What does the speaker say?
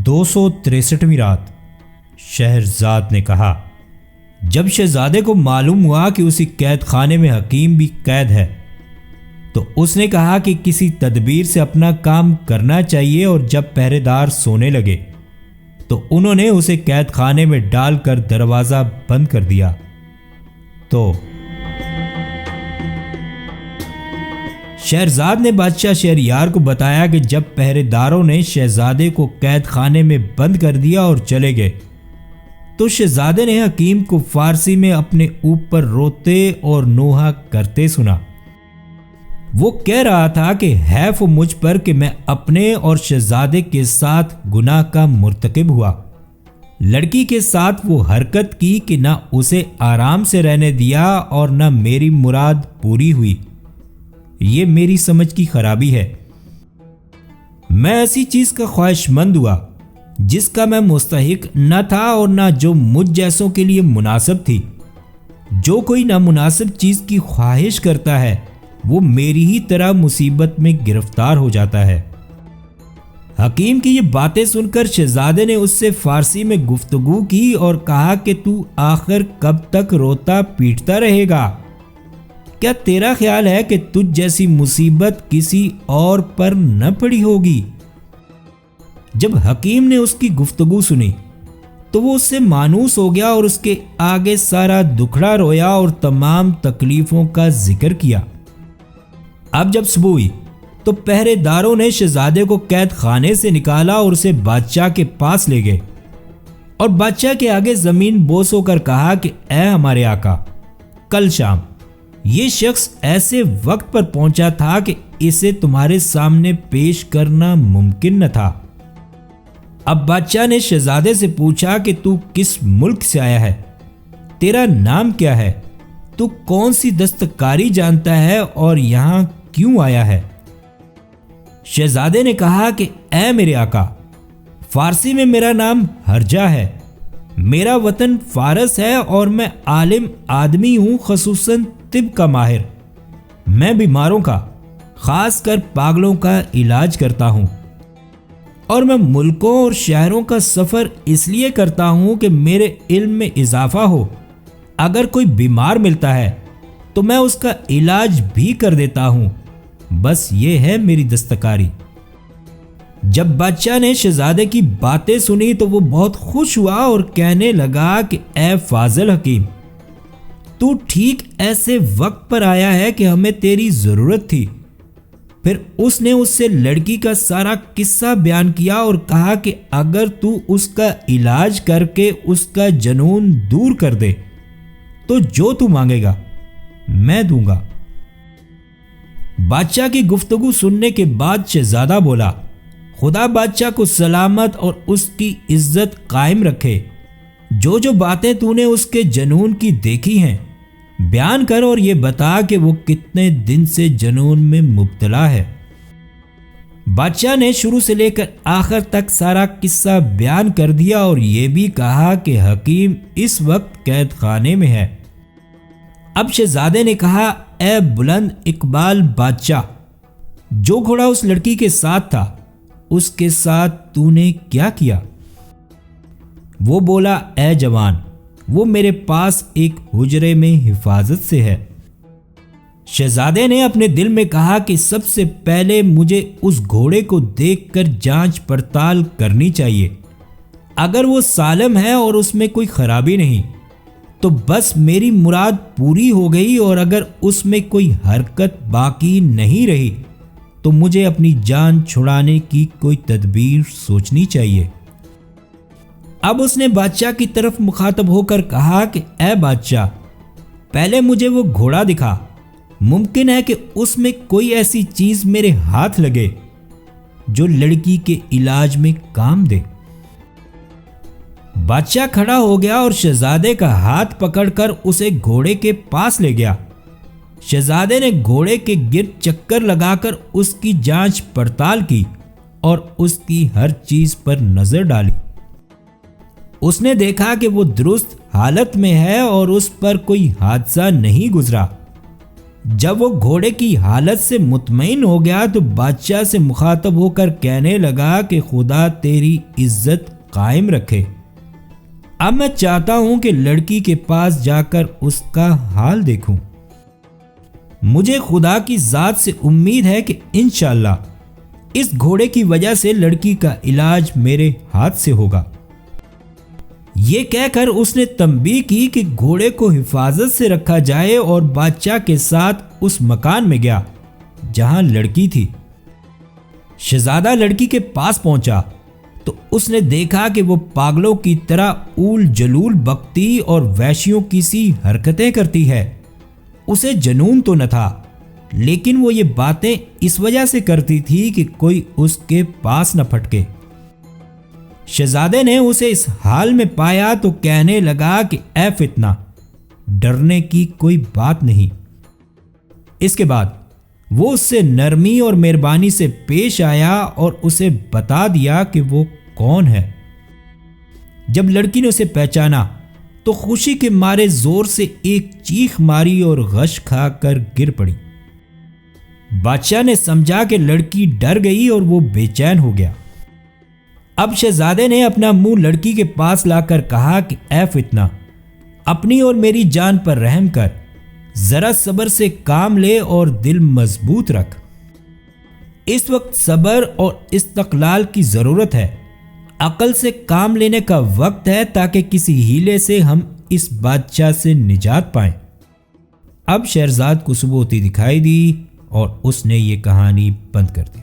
263ویں رات۔ شہرزاد نے کہا، جب شہزادے کو معلوم ہوا کہ اسی قید خانے میں حکیم بھی قید ہے تو اس نے کہا کہ کسی تدبیر سے اپنا کام کرنا چاہیے، اور جب پہرے دار سونے لگے تو انہوں نے اسے قید خانے میں ڈال کر دروازہ بند کر دیا۔ تو شہرزاد نے بادشاہ شہریار کو بتایا کہ جب پہرے داروں نے شہزادے کو قید خانے میں بند کر دیا اور چلے گئے تو شہزادے نے حکیم کو فارسی میں اپنے اوپر روتے اور نوحہ کرتے سنا۔ وہ کہہ رہا تھا کہ حیف مجھ پر کہ میں اپنے اور شہزادے کے ساتھ گناہ کا مرتکب ہوا۔ لڑکی کے ساتھ وہ حرکت کی کہ نہ اسے آرام سے رہنے دیا اور نہ میری مراد پوری ہوئی۔ یہ میری سمجھ کی خرابی ہے۔ میں ایسی چیز کا خواہش مند ہوا جس کا میں مستحق نہ تھا اور نہ جو مجھ جیسوں کے لیے مناسب تھی۔ جو کوئی نامناسب چیز کی خواہش کرتا ہے وہ میری ہی طرح مصیبت میں گرفتار ہو جاتا ہے۔ حکیم کی یہ باتیں سن کر شہزادے نے اس سے فارسی میں گفتگو کی اور کہا کہ تو آخر کب تک روتا پیٹتا رہے گا؟ کیا تیرا خیال ہے کہ تجھ جیسی مصیبت کسی اور پر نہ پڑی ہوگی؟ جب حکیم نے اس کی گفتگو سنی تو وہ اس سے مانوس ہو گیا اور اس کے آگے سارا دکھڑا رویا اور تمام تکلیفوں کا ذکر کیا۔ اب جب صبح ہوئی تو پہرے داروں نے شہزادے کو قید خانے سے نکالا اور اسے بادشاہ کے پاس لے گئے، اور بادشاہ کے آگے زمین بوس ہو کر کہا کہ اے ہمارے آقا، کل شام یہ شخص ایسے وقت پر پہنچا تھا کہ اسے تمہارے سامنے پیش کرنا ممکن نہ تھا۔ اب بادشاہ نے شہزادے سے پوچھا کہ تو کس ملک سے آیا ہے؟ تیرا نام کیا ہے؟ تو کون سی دستکاری جانتا ہے اور یہاں کیوں آیا ہے؟ شہزادے نے کہا کہ اے میرے آقا، فارسی میں میرا نام ہرجہ ہے، میرا وطن فارس ہے اور میں عالم آدمی ہوں، خصوصاً طب کا ماہر۔ میں بیماروں کا، خاص کر پاگلوں کا علاج کرتا ہوں، اور میں ملکوں اور شہروں کا سفر اس لیے کرتا ہوں کہ میرے علم میں اضافہ ہو۔ اگر کوئی بیمار ملتا ہے تو میں اس کا علاج بھی کر دیتا ہوں، بس یہ ہے میری دستکاری۔ جب بادشاہ نے شہزادے کی باتیں سنی تو وہ بہت خوش ہوا اور کہنے لگا کہ اے فاضل حکیم، تو ٹھیک ایسے وقت پر آیا ہے کہ ہمیں تیری ضرورت تھی۔ پھر اس نے اس سے لڑکی کا سارا قصہ بیان کیا اور کہا کہ اگر تو اس کا علاج کر کے اس کا جنون دور کر دے تو جو تو مانگے گا میں دوں گا۔ بادشاہ کی گفتگو سننے کے بعد شہزادہ بولا، خدا بادشاہ کو سلامت اور اس کی عزت قائم رکھے۔ جو باتیں تو نے اس کے جنون کی دیکھی ہیں بیان کر اور یہ بتا کہ وہ کتنے دن سے جنون میں مبتلا ہے۔ بادشاہ نے شروع سے لے کر آخر تک سارا قصہ بیان کر دیا اور یہ بھی کہا کہ حکیم اس وقت قید خانے میں ہے۔ اب شہزادے نے کہا، اے بلند اقبال بادشاہ، جو گھوڑا اس لڑکی کے ساتھ تھا اس کے ساتھ تو نے کیا کیا؟ وہ بولا، اے جوان، وہ میرے پاس ایک حجرے میں حفاظت سے ہے۔ شہزادے نے اپنے دل میں کہا کہ سب سے پہلے مجھے اس گھوڑے کو دیکھ کر جانچ پڑتال کرنی چاہیے۔ اگر وہ سالم ہے اور اس میں کوئی خرابی نہیں تو بس میری مراد پوری ہو گئی، اور اگر اس میں کوئی حرکت باقی نہیں رہی تو مجھے اپنی جان چھڑانے کی کوئی تدبیر سوچنی چاہیے۔ اب اس نے بادشاہ کی طرف مخاطب ہو کر کہا کہ اے بادشاہ، پہلے مجھے وہ گھوڑا دکھا، ممکن ہے کہ اس میں کوئی ایسی چیز میرے ہاتھ لگے جو لڑکی کے علاج میں کام دے۔ بادشاہ کھڑا ہو گیا اور شہزادے کا ہاتھ پکڑ کر اسے گھوڑے کے پاس لے گیا۔ شہزادے نے گھوڑے کے گرد چکر لگا کر اس کی جانچ پڑتال کی اور اس کی ہر چیز پر نظر ڈالی۔ اس نے دیکھا کہ وہ درست حالت میں ہے اور اس پر کوئی حادثہ نہیں گزرا۔ جب وہ گھوڑے کی حالت سے مطمئن ہو گیا تو بادشاہ سے مخاطب ہو کر کہنے لگا کہ خدا تیری عزت قائم رکھے، اب میں چاہتا ہوں کہ لڑکی کے پاس جا کر اس کا حال دیکھوں۔ مجھے خدا کی ذات سے امید ہے کہ انشاءاللہ اس گھوڑے کی وجہ سے لڑکی کا علاج میرے ہاتھ سے ہوگا۔ یہ کہہ کر اس نے تنبیہ کی کہ گھوڑے کو حفاظت سے رکھا جائے اور بادشاہ کے ساتھ اس مکان میں گیا جہاں لڑکی تھی۔ شہزادہ لڑکی کے پاس پہنچا تو اس نے دیکھا کہ وہ پاگلوں کی طرح اول جلول بکتی اور وحشیوں کی سی حرکتیں کرتی ہے۔ اسے جنون تو نہ تھا، لیکن وہ یہ باتیں اس وجہ سے کرتی تھی کہ کوئی اس کے پاس نہ پھٹکے۔ شہزادے نے اسے اس حال میں پایا تو کہنے لگا کہ اے فتنہ، ڈرنے کی کوئی بات نہیں۔ اس کے بعد وہ اس سے نرمی اور مہربانی سے پیش آیا اور اسے بتا دیا کہ وہ کون ہے۔ جب لڑکی نے اسے پہچانا تو خوشی کے مارے زور سے ایک چیخ ماری اور غش کھا کر گر پڑی۔ بادشاہ نے سمجھا کہ لڑکی ڈر گئی اور وہ بے چین ہو گیا۔ اب شہزادے نے اپنا منہ لڑکی کے پاس لا کر کہا کہ اے فتنہ، اپنی اور میری جان پر رحم کر، ذرا صبر سے کام لے اور دل مضبوط رکھ۔ اس وقت صبر اور استقلال کی ضرورت ہے، عقل سے کام لینے کا وقت ہے تاکہ کسی ہیلے سے ہم اس بادشاہ سے نجات پائیں۔ اب شہرزاد کو صبح ہوتی دکھائی دی اور اس نے یہ کہانی بند کر دی۔